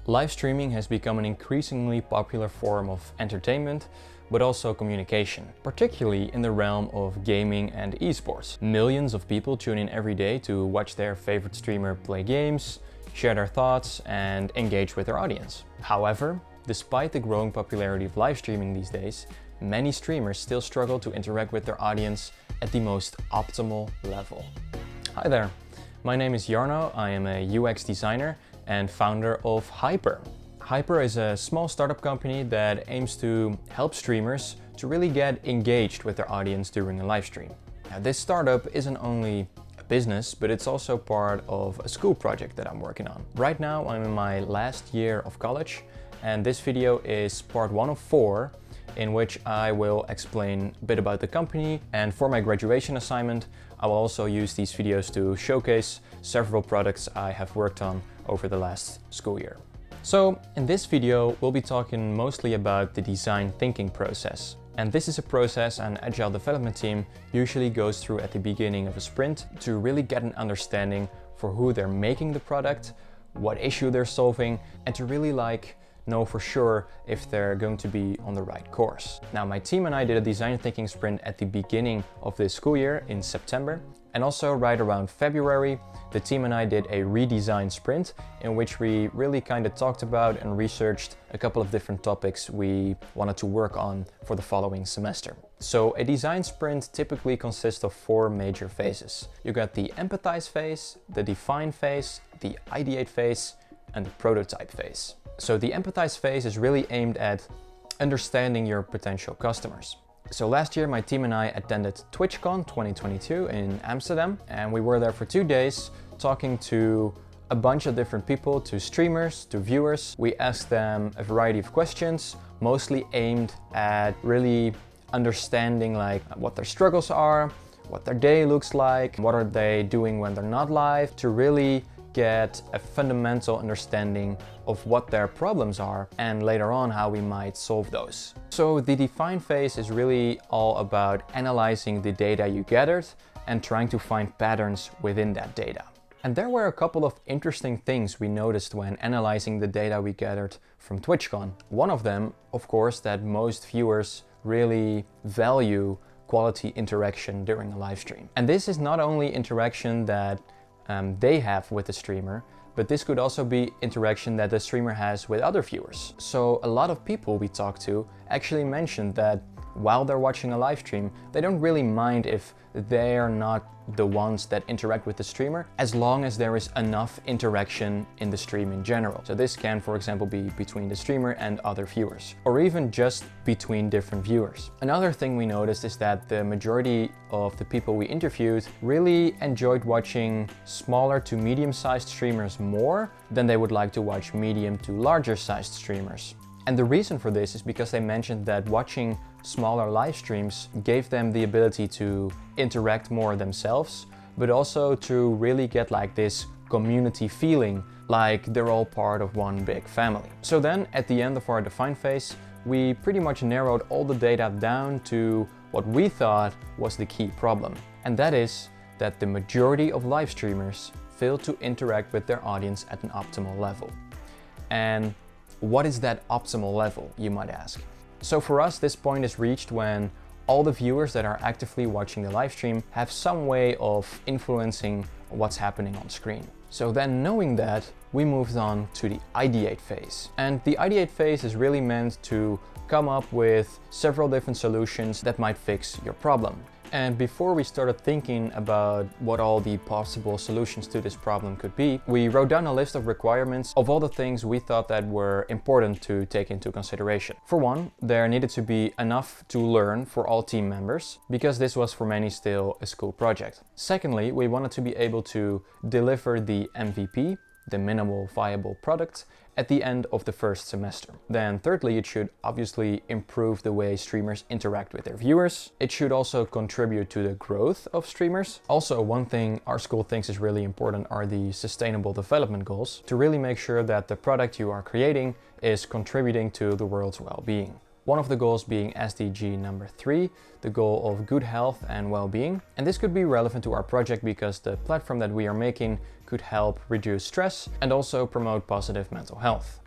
Live streaming has become an increasingly popular form of entertainment, but also communication, particularly in the realm of gaming and esports. Millions of people tune in every day to watch their favorite streamer play games, share their thoughts, and engage with their audience. However, despite the growing popularity of live streaming these days, many streamers still struggle to interact with their audience at the most optimal level. Hi there, my name is Jarno. I am a UX designer and founder of Hyper. Hyper is a small startup company that aims to help streamers to really get engaged with their audience during a live stream. Now, this startup isn't only a business, but it's also part of a school project that I'm working on. Right now, I'm in my last year of college, and this video is part 1 of 4, in which I will explain a bit about the company, and for my graduation assignment, I will also use these videos to showcase several products I have worked on over the last school year. So in this video, we'll be talking mostly about the design thinking process. And this is a process an agile development team usually goes through at the beginning of a sprint to really get an understanding for who they're making the product, what issue they're solving, and to really know for sure if they're going to be on the right course. Now, my team and I did a design thinking sprint at the beginning of this school year in September. And also right around February, the team and I did a redesign sprint in which we really kind of talked about and researched a couple of different topics we wanted to work on for the following semester. So a design sprint typically consists of 4 major phases. You got the empathize phase, the define phase, the ideate phase, and the prototype phase. So the empathize phase is really aimed at understanding your potential customers. So last year, my team and I attended TwitchCon 2022 in Amsterdam, and we were there for 2 days talking to a bunch of different people, to streamers, to viewers. We asked them a variety of questions, mostly aimed at really understanding what their struggles are, what their day looks like, what are they doing when they're not live, to really get a fundamental understanding of what their problems are and later on how we might solve those. So the define phase is really all about analyzing the data you gathered and trying to find patterns within that data. And there were a couple of interesting things we noticed when analyzing the data we gathered from TwitchCon. One of them, of course, that most viewers really value quality interaction during a live stream. And this is not only interaction that they have with the streamer, but this could also be interaction that the streamer has with other viewers. So a lot of people we talked to actually mentioned that while they're watching a live stream, they don't really mind if they are not the ones that interact with the streamer, as long as there is enough interaction in the stream in general. So this can, for example, be between the streamer and other viewers, or even just between different viewers. Another thing we noticed is that the majority of the people we interviewed really enjoyed watching smaller to medium-sized streamers more than they would like to watch medium to larger-sized streamers. And the reason for this is because they mentioned that watching smaller live streams gave them the ability to interact more themselves, but also to really get this community feeling, like they're all part of one big family. So then at the end of our define phase, we pretty much narrowed all the data down to what we thought was the key problem. And that is that the majority of live streamers fail to interact with their audience at an optimal level. And what is that optimal level, you might ask? So for us, this point is reached when all the viewers that are actively watching the live stream have some way of influencing what's happening on screen. So then, knowing that, we moved on to the ideate phase. And the ideate phase is really meant to come up with several different solutions that might fix your problem. And before we started thinking about what all the possible solutions to this problem could be, we wrote down a list of requirements of all the things we thought that were important to take into consideration. For one, there needed to be enough to learn for all team members, because this was for many still a school project. Secondly, we wanted to be able to deliver the MVP, the minimal viable product, at the end of the first semester. Then thirdly, it should obviously improve the way streamers interact with their viewers. It should also contribute to the growth of streamers. Also, one thing our school thinks is really important are the sustainable development goals, to really make sure that the product you are creating is contributing to the world's well-being. One of the goals being SDG number 3, the goal of good health and well-being. And this could be relevant to our project because the platform that we are making could help reduce stress and also promote positive mental health.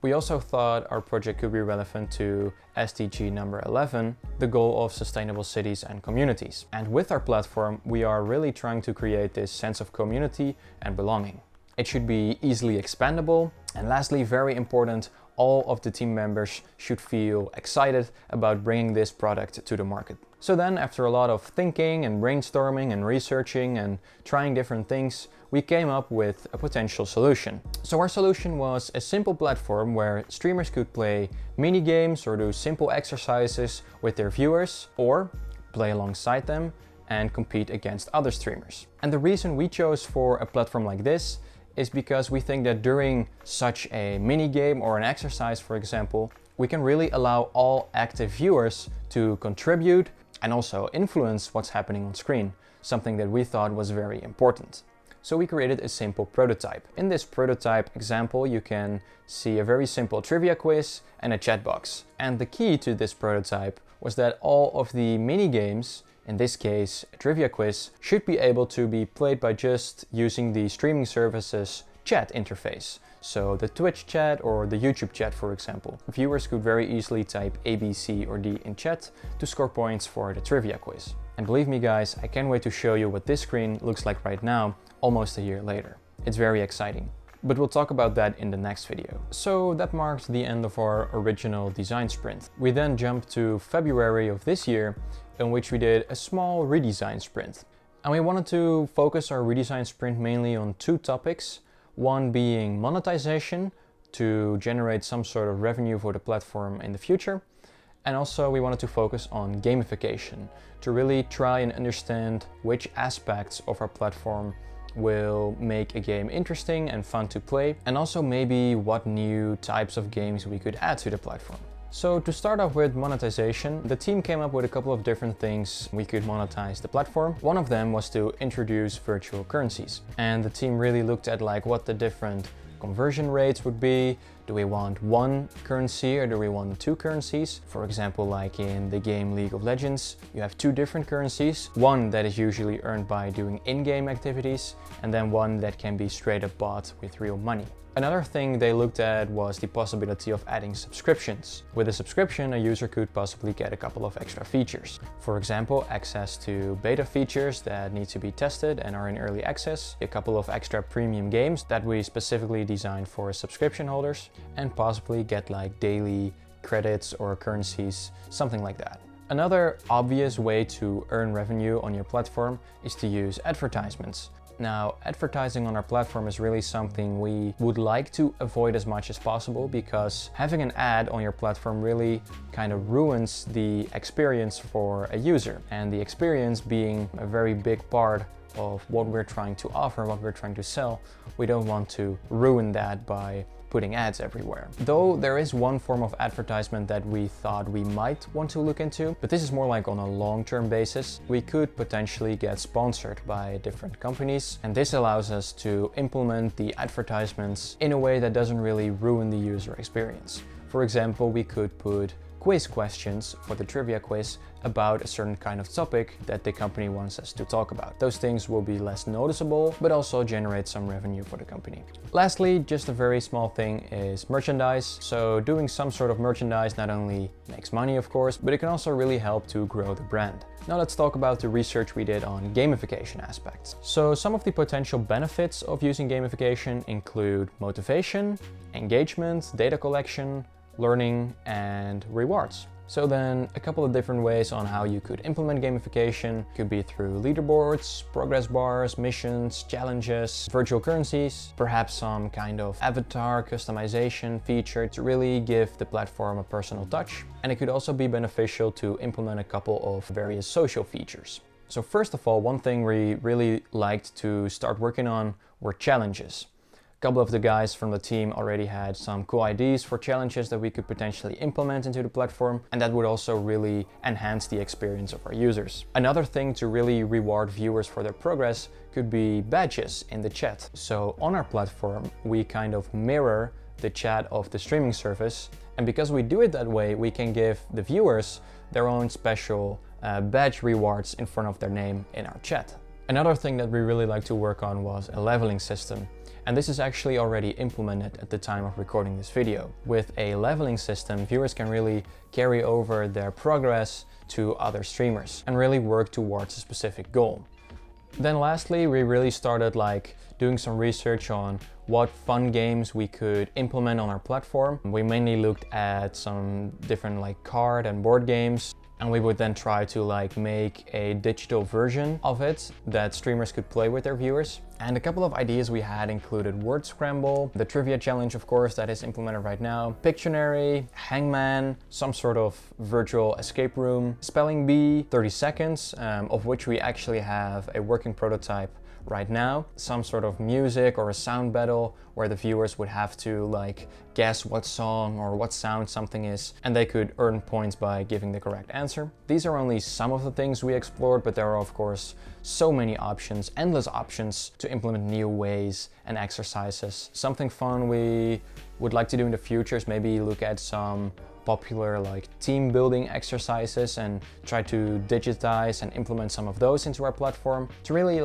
We also thought our project could be relevant to SDG number 11, the goal of sustainable cities and communities. And with our platform, we are really trying to create this sense of community and belonging. It should be easily expandable. And lastly, very important, all of the team members should feel excited about bringing this product to the market. So then, after a lot of thinking and brainstorming and researching and trying different things, we came up with a potential solution. So our solution was a simple platform where streamers could play mini games or do simple exercises with their viewers, or play alongside them and compete against other streamers. And the reason we chose for a platform like this is because we think that during such a mini game or an exercise, for example, we can really allow all active viewers to contribute and also influence what's happening on screen, something that we thought was very important. So we created a simple prototype. In this prototype example, you can see a very simple trivia quiz and a chat box. And the key to this prototype was that all of the mini games, in this case a trivia quiz, should be able to be played by just using the streaming service's chat interface. So the Twitch chat or the YouTube chat, for example. Viewers could very easily type A, B, C or D in chat to score points for the trivia quiz. And believe me guys, I can't wait to show you what this screen looks like right now, almost a year later. It's very exciting. But we'll talk about that in the next video. So that marks the end of our original design sprint. We then jumped to February of this year, in which we did a small redesign sprint. And we wanted to focus our redesign sprint mainly on two topics. One being monetization, to generate some sort of revenue for the platform in the future. And also we wanted to focus on gamification, to really try and understand which aspects of our platform will make a game interesting and fun to play, and also maybe what new types of games we could add to the platform. So to start off with monetization, the team came up with a couple of different things we could monetize the platform. One of them was to introduce virtual currencies. And the team really looked at like what the different conversion rates would be. Do we want one currency or do we want two currencies? For example, like in the game League of Legends, you have two different currencies. One that is usually earned by doing in-game activities, and then one that can be straight up bought with real money. Another thing they looked at was the possibility of adding subscriptions. With a subscription, a user could possibly get a couple of extra features. For example, access to beta features that need to be tested and are in early access, a couple of extra premium games that we specifically designed for subscription holders, and possibly get like daily credits or currencies, something like that. Another obvious way to earn revenue on your platform is to use advertisements. Now, advertising on our platform is really something we would like to avoid as much as possible, because having an ad on your platform really kind of ruins the experience for a user. And the experience being a very big part of what we're trying to offer, what we're trying to sell, we don't want to ruin that by putting ads everywhere. Though there is one form of advertisement that we thought we might want to look into, but this is more like on a long-term basis. We could potentially get sponsored by different companies, and this allows us to implement the advertisements in a way that doesn't really ruin the user experience. For example, we could put quiz questions for the trivia quiz about a certain kind of topic that the company wants us to talk about. Those things will be less noticeable, but also generate some revenue for the company. Lastly, just a very small thing is merchandise. So doing some sort of merchandise not only makes money, of course, but it can also really help to grow the brand. Now let's talk about the research we did on gamification aspects. So some of the potential benefits of using gamification include motivation, engagement, data collection, learning, and rewards. So then a couple of different ways on how you could implement gamification could be through leaderboards, progress bars, missions, challenges, virtual currencies, perhaps some kind of avatar customization feature to really give the platform a personal touch. And it could also be beneficial to implement a couple of various social features. So first of all, one thing we really liked to start working on were challenges. A couple of the guys from the team already had some cool ideas for challenges that we could potentially implement into the platform, and that would also really enhance the experience of our users. Another thing to really reward viewers for their progress could be badges in the chat. So on our platform, we kind of mirror the chat of the streaming service, and because we do it that way, we can give the viewers their own special badge rewards in front of their name in our chat. Another thing that we really like to work on was a leveling system. And this is actually already implemented at the time of recording this video. With a leveling system, viewers can really carry over their progress to other streamers and really work towards a specific goal. Then lastly, we really started doing some research on what fun games we could implement on our platform. We mainly looked at some different card and board games, and we would then try to make a digital version of it that streamers could play with their viewers. And a couple of ideas we had included Word Scramble, the trivia challenge of course that is implemented right now, Pictionary, Hangman, some sort of virtual escape room, Spelling Bee, 30 seconds, of which we actually have a working prototype right now, some sort of music or a sound battle where the viewers would have to guess what song or what sound something is, and they could earn points by giving the correct answer. These are only some of the things we explored, but there are of course so many options, endless options to implement new ways and exercises. Something fun we would like to do in the future is maybe look at some popular team building exercises and try to digitize and implement some of those into our platform to really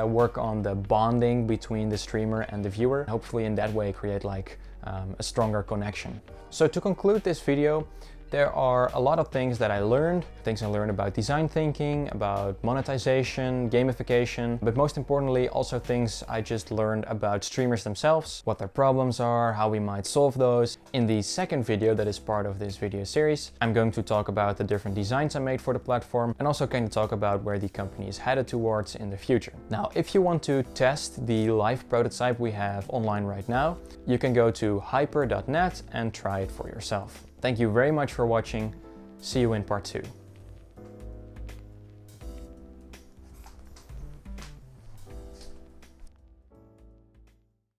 work on the bonding between the streamer and the viewer. Hopefully in that way create a stronger connection. So to conclude this video, there are a lot of things that I learned. Things I learned about design thinking, about monetization, gamification, but most importantly also things I just learned about streamers themselves, what their problems are, how we might solve those. In the second video that is part of this video series, I'm going to talk about the different designs I made for the platform and also kind of talk about where the company is headed towards in the future. Now, if you want to test the live prototype we have online right now, you can go to hyper.net and try it for yourself. Thank you very much for watching. See you in part 2.